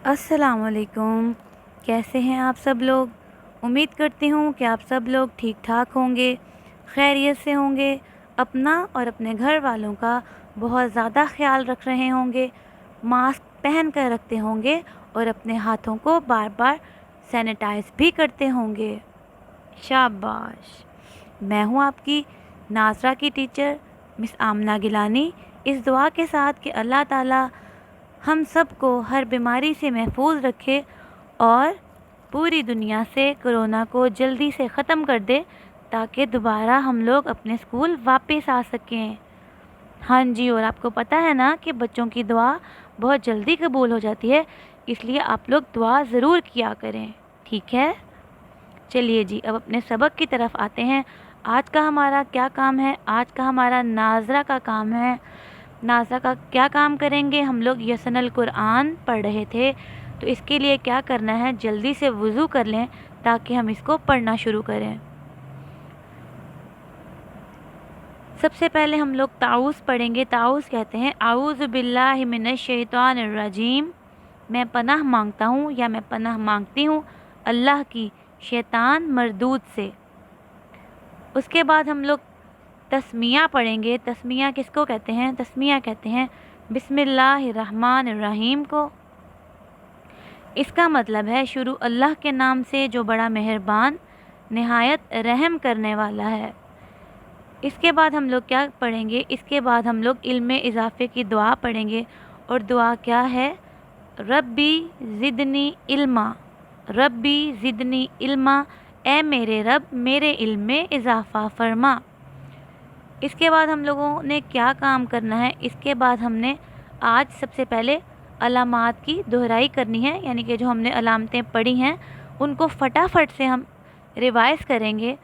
अस्सलाम वालेकुम। कैसे हैं आप सब लोग? उम्मीद करती हूँ कि आप सब लोग ठीक ठाक होंगे, खैरियत से होंगे, अपना और अपने घर वालों का बहुत ज़्यादा ख्याल रख रहे होंगे, मास्क पहन कर रखते होंगे और अपने हाथों को बार बार सैनिटाइज भी करते होंगे। शाबाश। मैं हूँ आपकी नाज़रा की टीचर मिस आमना गिलानी, इस दुआ के साथ कि अल्लाह ताला हम सबको हर बीमारी से महफूज रखे और पूरी दुनिया से कोरोना को जल्दी से ख़त्म कर दे ताकि दोबारा हम लोग अपने स्कूल वापस आ सकें। हाँ जी, और आपको पता है ना कि बच्चों की दुआ बहुत जल्दी कबूल हो जाती है, इसलिए आप लोग दुआ ज़रूर किया करें, ठीक है? चलिए जी, अब अपने सबक की तरफ आते हैं। आज का हमारा क्या काम है? आज का हमारा नाज़रा का काम है। नाज़रा का क्या काम करेंगे? हम लोग यसनल कुरान पढ़ रहे थे, तो इसके लिए क्या करना है, जल्दी से वज़ू कर लें ताकि हम इसको पढ़ना शुरू करें। सबसे पहले हम लोग ताऊज़ पढ़ेंगे। ताऊज़ कहते हैं आऊज़ु बिल्लाहि मिनश शैतानिर रजीम, मैं पनाह मांगता हूँ या मैं पनाह मांगती हूँ अल्लाह की शैतान मरदूद से। उसके बाद हम लोग तस्मिया पढ़ेंगे। तस्मिया किसको कहते हैं? तस्मिया कहते हैं बिस्मिल्लाहिर्रहमानिर्रहीम को। इसका मतलब है शुरू अल्लाह के नाम से जो बड़ा मेहरबान नहायत रहम करने वाला है। इसके बाद हम लोग क्या पढ़ेंगे? इसके बाद हम लोग इल्म इजाफ़े की दुआ पढ़ेंगे, और दुआ क्या है? रब्बी ज़िदनी इल्मा, रब्बी ज़िदनी इल्मा, ए मेरे रब मेरे इल्म में इजाफ़ा फरमा। इसके बाद हम लोगों ने क्या काम करना है? इसके बाद हमने आज सबसे पहले अलामात की दोहराई करनी है, यानी कि जो हमने अलामतें पढ़ी हैं उनको फटाफट से हम रिवाइज़ करेंगे।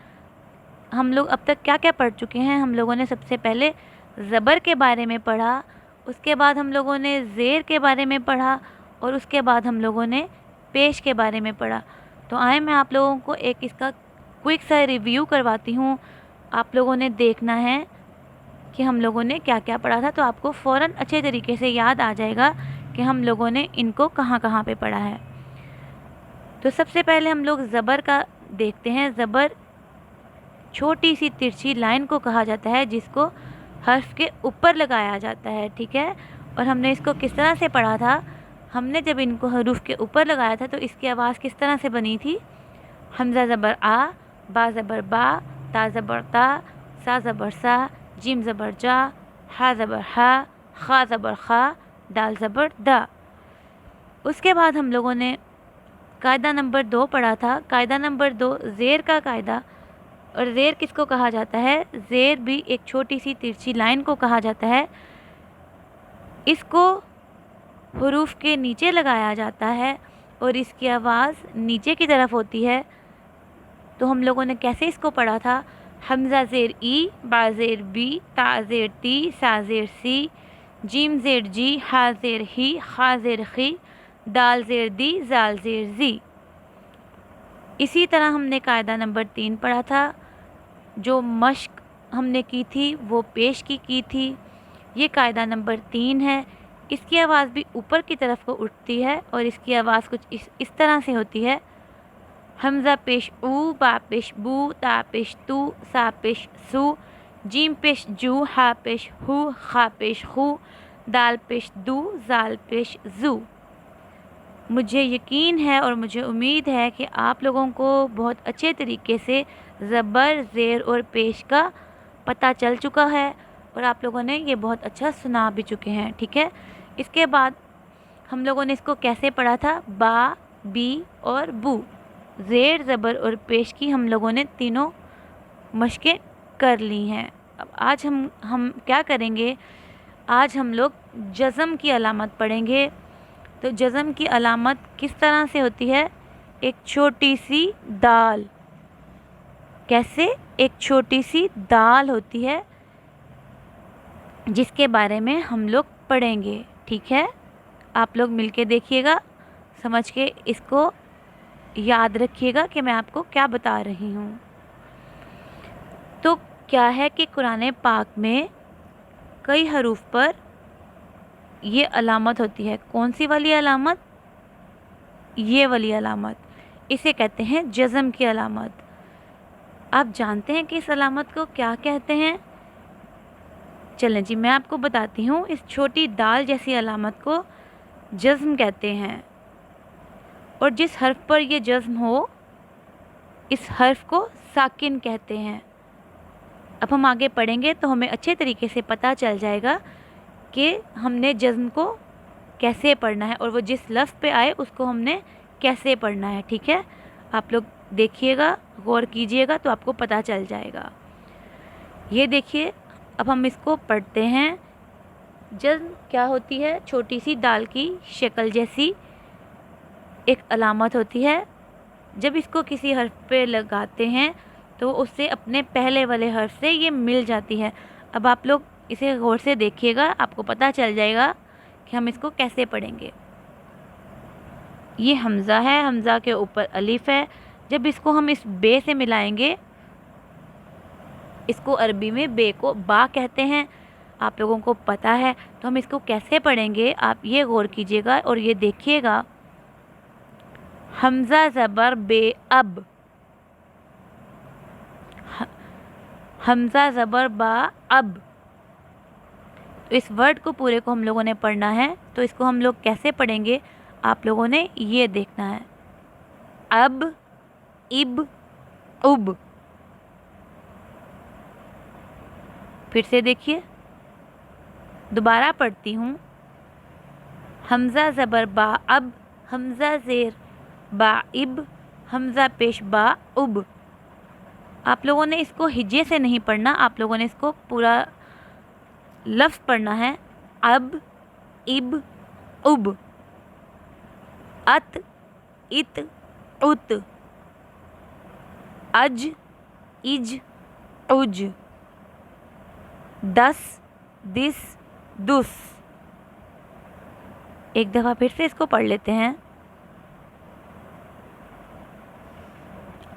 हम लोग अब तक क्या क्या पढ़ चुके हैं? हम लोगों ने सबसे पहले ज़बर के बारे में पढ़ा, उसके बाद हम लोगों ने ज़ेर के बारे में पढ़ा, और उसके बाद हम लोगों ने पेश के बारे में पढ़ा। तो आए मैं आप लोगों को एक इसका क्विक सा रिव्यू करवाती हूँ। आप लोगों ने देखना है कि हम लोगों ने क्या क्या पढ़ा था, तो आपको फ़ौरन अच्छे तरीके से याद आ जाएगा कि हम लोगों ने इनको कहाँ कहाँ पे पढ़ा है। तो सबसे पहले हम लोग ज़बर का देखते हैं। ज़बर छोटी सी तिरछी लाइन को कहा जाता है जिसको हर्फ के ऊपर लगाया जाता है, ठीक है? और हमने इसको किस तरह से पढ़ा था? हमने जब इनको हरूफ के ऊपर लगाया था तो इसकी आवाज़ किस तरह से बनी थी? हमज़ा ज़बर आ, बा ज़बर बा, ता ज़बर ता, सा ज़बर सा, जिम ज़बर जा, हा ज़बर हा, खा ज़बर खा, दाल ज़बर दा। उसके बाद हम लोगों ने कायदा नंबर 2 पढ़ा था। कायदा नंबर 2 ज़ेर का कायदा। और ज़ेर किसको कहा जाता है? ज़ेर भी एक छोटी सी तिरछी लाइन को कहा जाता है। इसको हुरूफ के नीचे लगाया जाता है और इसकी आवाज़ नीचे की तरफ होती है। तो हम लोगों ने कैसे इसको पढ़ा था? हमज़ा ज़ेर ई, बा ज़ेर बी, ता ज़ेर ती, सा ज़ेर सी, जीम ज़ेर जी, हा ज़ेर ही, खा ज़ेर खी, दाल ज़ेर दी, ज़ाल ज़ेर ज़ी। इसी तरह हमने कायदा नंबर 3 पढ़ा था। जो मश्क हमने की थी वो पेश की थी। ये कायदा नंबर 3 है। इसकी आवाज़ भी ऊपर की तरफ को उठती है और इसकी आवाज़ कुछ इस तरह से होती है। हमज़ा पेश ऊ, बा पेश बू, ता पेश तू, सा पेश सू, जीम पेश जू, हा पेश हू, खा पेश खू, दाल पेश दू, ज़ाल पेश जू। मुझे यकीन है और मुझे उम्मीद है कि आप लोगों को बहुत अच्छे तरीके से ज़बर, ज़ेर और पेश का पता चल चुका है और आप लोगों ने ये बहुत अच्छा सुना भी चुके हैं, ठीक है? इसके बाद हम लोगों ने इसको कैसे पढ़ा था? बा, बी और बू, ज़ेर, ज़बर और पेश की हम लोगों ने तीनों मशकें कर ली हैं। अब आज हम क्या करेंगे? आज हम लोग जज़म की अलामत पढ़ेंगे। तो जज़म की अलामत किस तरह से होती है? एक छोटी सी दाल। कैसे? एक छोटी सी दाल होती है जिसके बारे में हम लोग पढ़ेंगे, ठीक है? आप लोग मिलके देखिएगा, समझ के इसको याद रखिएगा कि मैं आपको क्या बता रही हूँ। तो क्या है कि कुरान पाक में कई हरूफ पर ये अलामत होती है। कौन सी वाली अलामत? یہ والی علامت، اسے کہتے ہیں جزم کی علامت۔ آپ جانتے ہیں کہ اس علامت کو کیا کہتے ہیں؟ چلیں جی میں آپ کو بتاتی ہوں، اس چھوٹی دال جیسی علامت کو جزم کہتے ہیں، اور جس حرف پر یہ جزم ہو اس حرف کو ساکن کہتے ہیں۔ اب ہم آگے پڑھیں گے تو ہمیں اچھے طریقے سے پتہ چل جائے گا کہ ہم نے جزم کو کیسے پڑھنا ہے، اور وہ جس لفظ پہ آئے اس کو ہم نے کیسے پڑھنا ہے، ٹھیک ہے؟ آپ لوگ دیکھیے گا، غور کیجئے گا تو آپ کو پتہ چل جائے گا۔ یہ دیکھیے اب ہم اس کو پڑھتے ہیں۔ جزم کیا ہوتی ہے؟ چھوٹی سی دال کی شکل جیسی ایک علامت ہوتی ہے۔ جب اس کو کسی حرف پہ لگاتے ہیں تو اس سے اپنے پہلے والے حرف سے یہ مل جاتی ہے۔ اب آپ لوگ اسے غور سے دیکھیے گا، آپ کو پتہ چل جائے گا کہ ہم اس کو کیسے پڑھیں گے۔ یہ حمزہ ہے، حمزہ کے اوپر الف ہے۔ جب اس کو ہم اس بے سے ملائیں گے، اس کو عربی میں بے کو با کہتے ہیں، آپ لوگوں کو پتہ ہے، تو ہم اس کو کیسے پڑھیں گے آپ یہ غور کیجئے گا اور یہ دیکھیے گا۔ حمزہ زبر بے اب، حمزہ زبر با اب، تو اس ورڈ کو پورے کو ہم لوگوں نے پڑھنا ہے، تو اس کو ہم لوگ کیسے پڑھیں گے آپ لوگوں نے یہ دیکھنا ہے۔ اب، اب، اب، پھر سے دیکھیے، دوبارہ پڑھتی ہوں۔ حمزہ زبر با اب، حمزہ زیر با اب، حمزہ پیش با اب۔ آپ لوگوں نے اس کو ہجے سے نہیں پڑھنا، آپ لوگوں نے اس کو پورا لفظ پڑھنا ہے۔ اب، اب، اب، ات، ات، ات، اج، اج، اج، دس، دس، دس۔ ایک دفعہ پھر سے اس کو پڑھ لیتے ہیں۔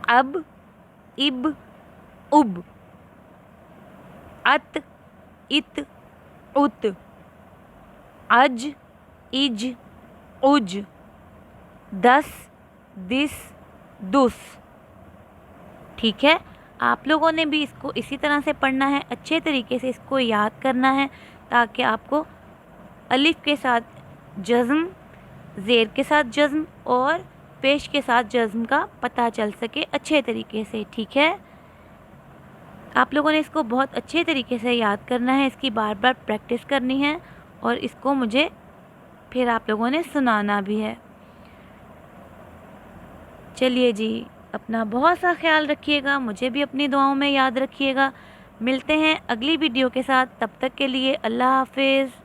اب، اب، اب، ات، ات، ات، اج، اج، اج، دس، دس، دس۔ ٹھیک ہے؟ آپ لوگوں نے بھی اس کو اسی طرح سے پڑھنا ہے، اچھے طریقے سے اس کو یاد کرنا ہے، تاکہ آپ کو الف کے ساتھ جزم، زیر کے ساتھ جزم اور پیش کے ساتھ جزم کا پتہ چل سکے اچھے طریقے سے، ٹھیک ہے؟ آپ لوگوں نے اس کو بہت اچھے طریقے سے یاد کرنا ہے، اس کی بار بار پریکٹس کرنی ہے، اور اس کو مجھے پھر آپ لوگوں نے سنانا بھی ہے۔ چلیے جی، اپنا بہت سا خیال رکھیے گا، مجھے بھی اپنی دعاؤں میں یاد رکھیے گا۔ ملتے ہیں اگلی ویڈیو کے ساتھ، تب تک کے لیے اللہ حافظ۔